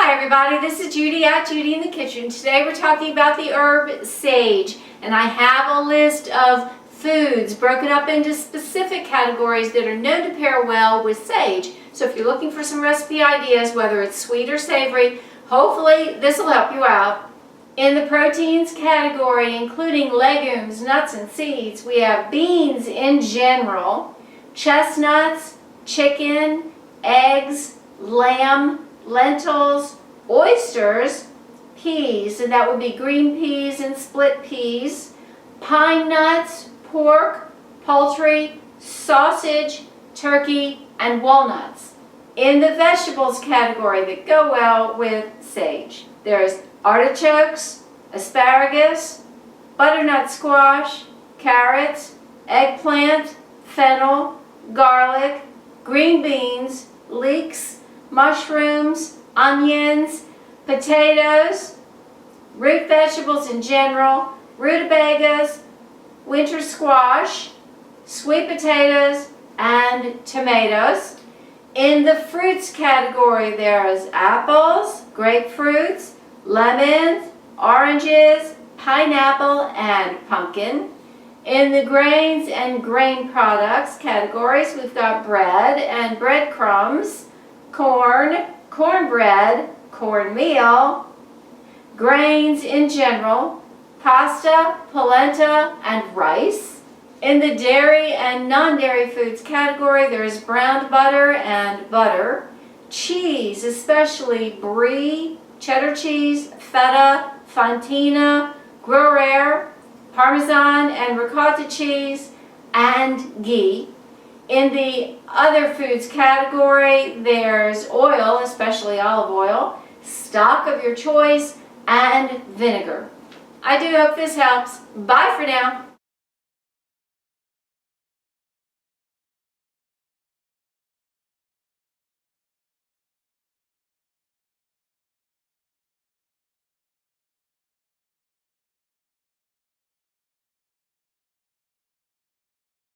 Hi everybody, this is Judy at Judy in the Kitchen. Today we're talking about the herb sage, and I have a list of foods broken up into specific categories that are known to pair well with sage. So if you're looking for some recipe ideas, whether it's sweet or savory, hopefully this will help you out. In the proteins category, including legumes, nuts, and seeds, we have beans in general, chestnuts, chicken, eggs, lamb, lentils, oysters, peas, and that would be green peas and split peas, pine nuts, pork, poultry, sausage, turkey, and walnuts. In the vegetables category that go well with sage, there's artichokes, asparagus, butternut squash, carrots, eggplant, fennel, garlic, green beans, leeks, mushrooms, onions, potatoes, root vegetables in general, rutabagas, winter squash, sweet potatoes, and tomatoes. In the fruits category, there's apples, grapefruits, lemons, oranges, pineapple, and pumpkin. In the grains and grain products categories, we've got bread and breadcrumbs, corn, cornbread, cornmeal, grains in general, pasta, polenta, and rice. In the dairy and non-dairy foods category, there's browned butter and butter, cheese, especially brie, cheddar cheese, feta, fontina, Gruyere, Parmesan and ricotta cheese, and ghee. In the other foods category, there's oil, especially olive oil, stock of your choice, and vinegar. I do hope this helps. Bye for now.